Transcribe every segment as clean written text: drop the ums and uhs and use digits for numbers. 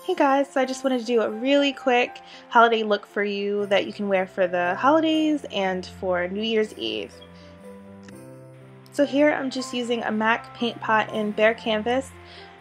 Hey guys, so I just wanted to do a really quick holiday look for you that you can wear for the holidays and for New Year's Eve. So here I'm just using a MAC paint pot in bare canvas,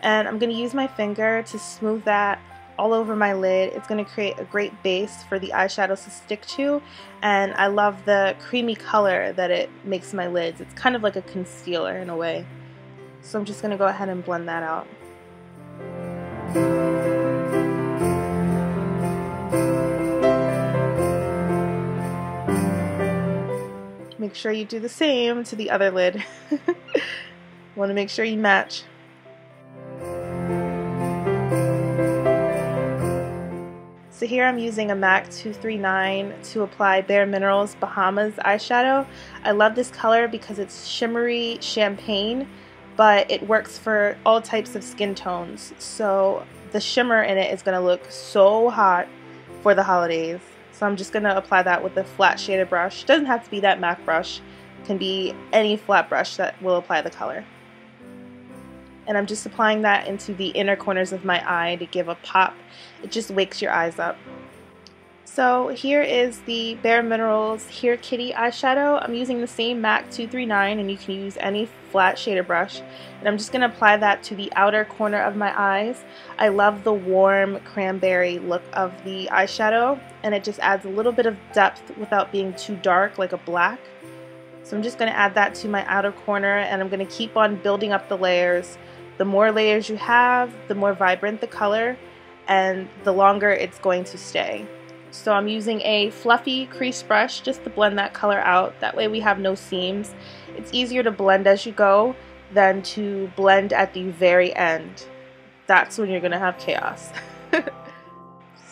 and I'm going to use my finger to smooth that all over my lid. It's going to create a great base for the eyeshadows to stick to, and I love the creamy color that it makes my lids. It's kind of like a concealer in a way. So I'm just going to go ahead and blend that out. Make sure you do the same to the other lid. Want to make sure you match. So here I'm using a MAC 239 to apply Bare Minerals Bahamas eyeshadow. I love this color because it's shimmery champagne, but it works for all types of skin tones. So the shimmer in it is going to look so hot for the holidays. So I'm just going to apply that with a flat shaded brush. It doesn't have to be that MAC brush. It can be any flat brush that will apply the color. And I'm just applying that into the inner corners of my eye to give a pop. It just wakes your eyes up. So here is the Bare Minerals Here Kitty eyeshadow. I'm using the same MAC 239, and you can use any flat shaded brush. And I'm just going to apply that to the outer corner of my eyes. I love the warm cranberry look of the eyeshadow, and it just adds a little bit of depth without being too dark like a black. So I'm just going to add that to my outer corner, and I'm going to keep on building up the layers. The more layers you have, the more vibrant the color, and the longer it's going to stay. So I'm using a fluffy crease brush just to blend that color out. That way we have no seams. It's easier to blend as you go than to blend at the very end. That's when you're going to have chaos.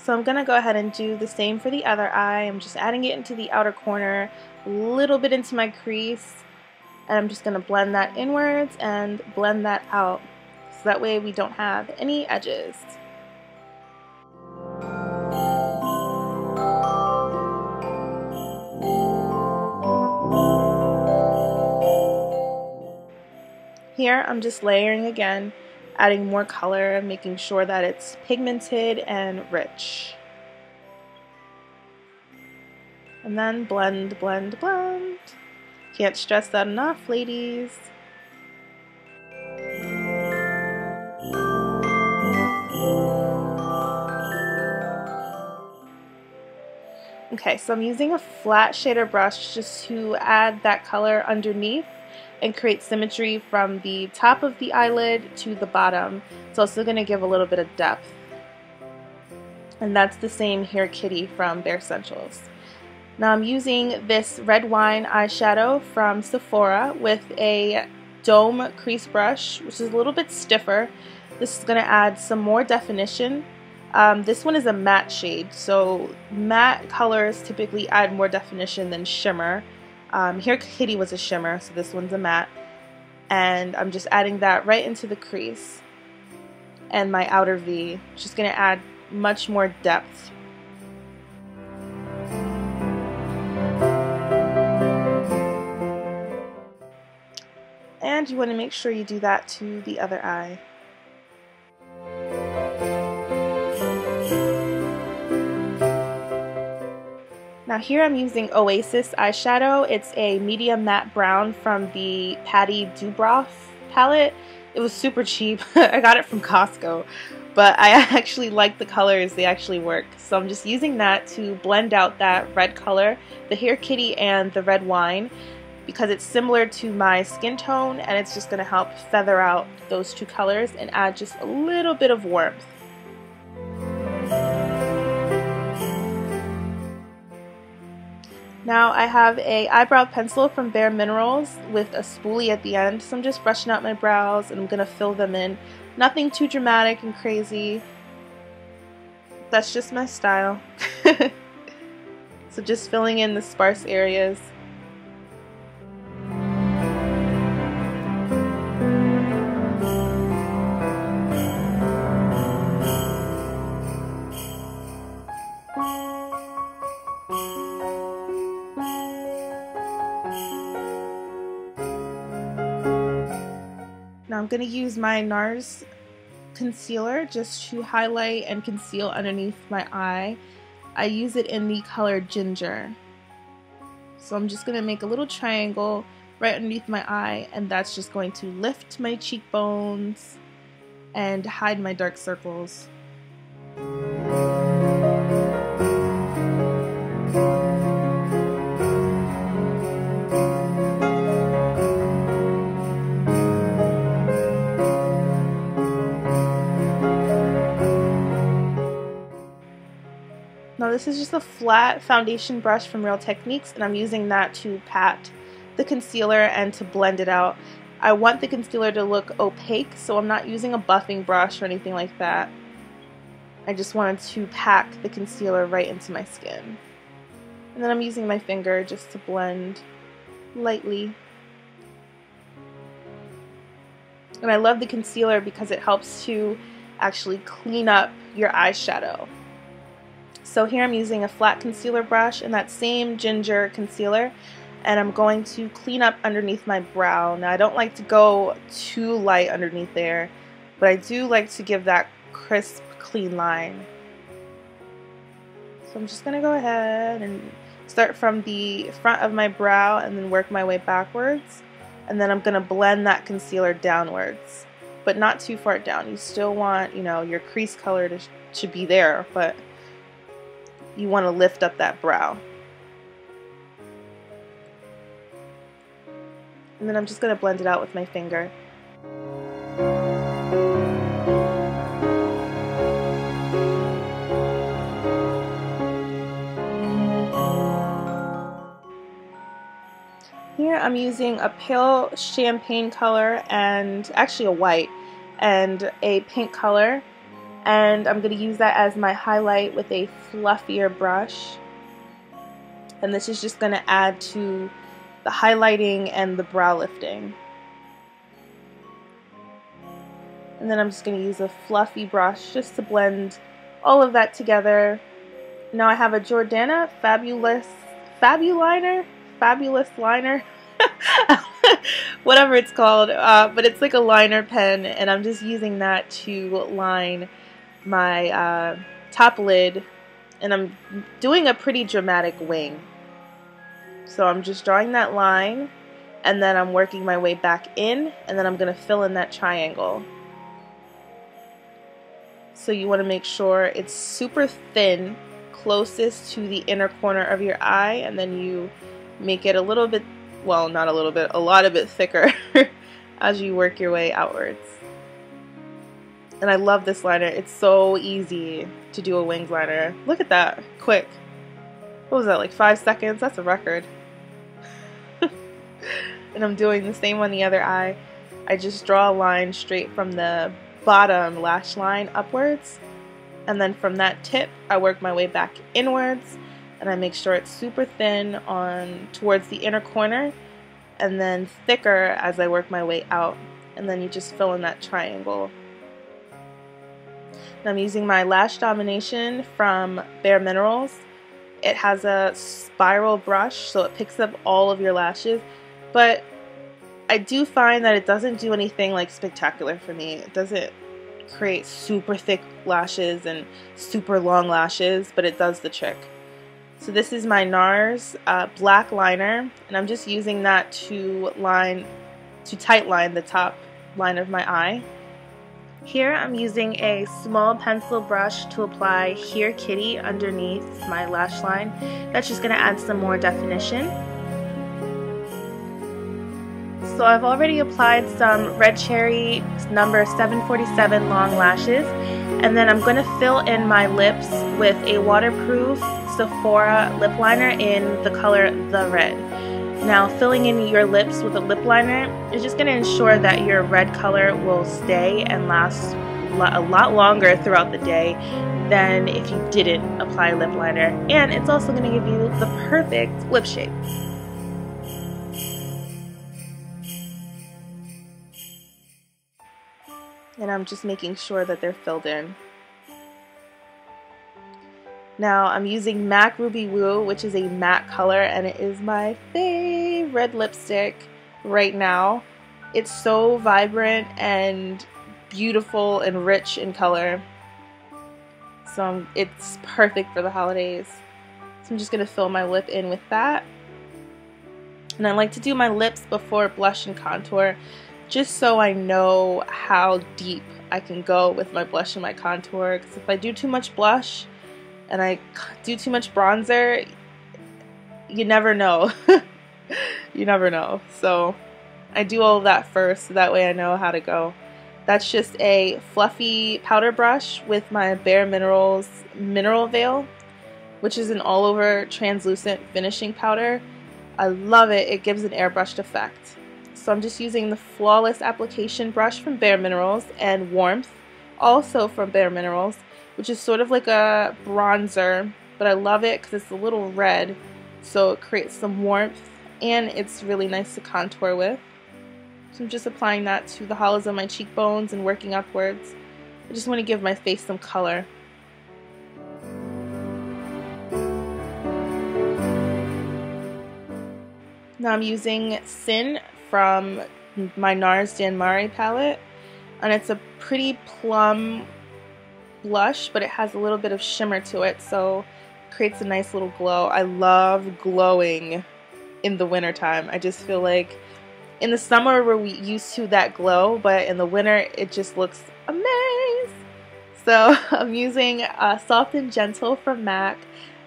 So I'm going to go ahead and do the same for the other eye. I'm just adding it into the outer corner, a little bit into my crease, and I'm just going to blend that inwards and blend that out. So that way we don't have any edges. Here I'm just layering again, adding more color, making sure that it's pigmented and rich. And then blend, blend, blend. Can't stress that enough, ladies. Okay, so I'm using a flat shader brush just to add that color underneath and create symmetry from the top of the eyelid to the bottom. It's also going to give a little bit of depth. And that's the same Here Kitty from Bare Essentials. Now I'm using this Red Wine eyeshadow from Sephora with a dome crease brush, which is a little bit stiffer. This is going to add some more definition. This one is a matte shade, so matte colors typically add more definition than shimmer. Here Kitty was a shimmer, so this one's a matte. And I'm just adding that right into the crease and my outer V. Just going to add much more depth. And you want to make sure you do that to the other eye. Now here I'm using Oasis eyeshadow. It's a medium matte brown from the Patti Dubroff palette. It was super cheap. I got it from Costco, but I actually like the colors. They actually work. So I'm just using that to blend out that red color, the Here Kitty and the Red Wine, because it's similar to my skin tone, and it's just going to help feather out those two colors and add just a little bit of warmth. Now I have a eyebrow pencil from Bare Minerals with a spoolie at the end, so I'm just brushing out my brows and I'm going to fill them in. Nothing too dramatic and crazy. That's just my style. So just filling in the sparse areas. Now I'm going to use my Nars concealer just to highlight and conceal underneath my eye. I use it in the color Ginger. So I'm just going to make a little triangle right underneath my eye, and that's just going to lift my cheekbones and hide my dark circles. Now this is just a flat foundation brush from Real Techniques, and I'm using that to pat the concealer and to blend it out. I want the concealer to look opaque, so I'm not using a buffing brush or anything like that. I just wanted to pack the concealer right into my skin. And then I'm using my finger just to blend lightly. And I love the concealer because it helps to actually clean up your eyeshadow. So here I'm using a flat concealer brush and that same Ginger concealer, and I'm going to clean up underneath my brow. Now I don't like to go too light underneath there, but I do like to give that crisp, clean line. So I'm just going to go ahead and start from the front of my brow and then work my way backwards. And then I'm going to blend that concealer downwards, but not too far down. You still want, your crease color to be there, but you want to lift up that brow. And then I'm just going to blend it out with my finger. Here I'm using a pale champagne color, and actually a white, and a pink color. And I'm going to use that as my highlight with a fluffier brush. And this is just going to add to the highlighting and the brow lifting. And then I'm just going to use a fluffy brush just to blend all of that together. Now I have a Jordanna Fabuliner, whatever it's called, but it's like a liner pen, and I'm just using that to line my top lid, and I'm doing a pretty dramatic wing. So I'm just drawing that line, and then I'm working my way back in, and then I'm going to fill in that triangle. So you want to make sure it's super thin, closest to the inner corner of your eye, and then you make it a little bit, well, not a little bit, a lot of it thicker as you work your way outwards. And I love this liner. It's so easy to do a winged liner. Look at that, quick. What was that, like 5 seconds? That's a record. And I'm doing the same on the other eye. I just draw a line straight from the bottom lash line upwards, and then from that tip I work my way back inwards, and I make sure it's super thin on towards the inner corner, and then thicker as I work my way out, and then you just fill in that triangle. And I'm using my Lash Domination from Bare Minerals. It has a spiral brush, so it picks up all of your lashes, but I do find that it doesn't do anything like spectacular for me. It doesn't create super thick lashes and super long lashes, but it does the trick. So this is my Nars black liner, and I'm just using that to tight line the top line of my eye. Here I'm using a small pencil brush to apply Here Kitty underneath my lash line. That's just going to add some more definition. So I've already applied some Red Cherry number 747 long lashes, and then I'm going to fill in my lips with a waterproof Sephora lip liner in the color The Red. Now filling in your lips with a lip liner is just going to ensure that your red color will stay and last a lot longer throughout the day than if you didn't apply lip liner, and it's also going to give you the perfect lip shape. And I'm just making sure that they're filled in. Now I'm using MAC Ruby Woo, which is a matte color, and it is my favorite lipstick right now. It's so vibrant and beautiful and rich in color. So it's perfect for the holidays. So I'm just going to fill my lip in with that. And I like to do my lips before blush and contour, just so I know how deep I can go with my blush and my contour. Because if I do too much blush and I do too much bronzer, you never know. You never know. So I do all of that first, so that way I know how to go. That's just a fluffy powder brush with my Bare Minerals Mineral Veil, which is an all-over translucent finishing powder. I love it. It gives an airbrushed effect. So I'm just using the Flawless Application brush from Bare Minerals and Warmth, also from Bare Minerals, which is sort of like a bronzer, but I love it because it's a little red, so it creates some warmth and it's really nice to contour with. So I'm just applying that to the hollows of my cheekbones and working upwards. I just want to give my face some color. Now I'm using Sin from my Nars palette, and it's a pretty plum blush, but it has a little bit of shimmer to it, so it creates a nice little glow. I love glowing in the wintertime. I just feel like in the summer we're used to that glow, but in the winter it just looks amazing. So I'm using Soft and Gentle from MAC,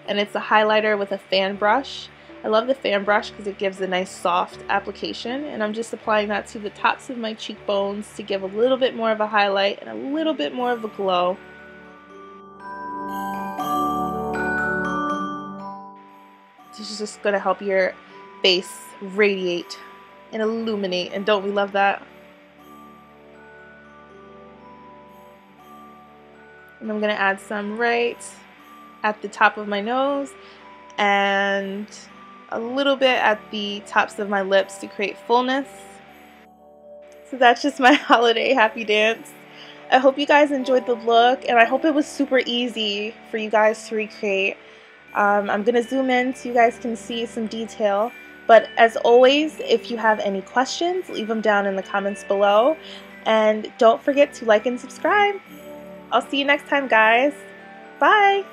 and it's a highlighter with a fan brush. I love the fan brush because it gives a nice soft application, and I'm just applying that to the tops of my cheekbones to give a little bit more of a highlight and a little bit more of a glow. This is just going to help your face radiate and illuminate, and don't we love that? And I'm going to add some right at the top of my nose and a little bit at the tops of my lips to create fullness. So that's just my holiday happy dance. I hope you guys enjoyed the look, and I hope it was super easy for you guys to recreate. I'm going to zoom in so you guys can see some detail. But as always, if you have any questions, leave them down in the comments below. And don't forget to like and subscribe. I'll see you next time, guys. Bye!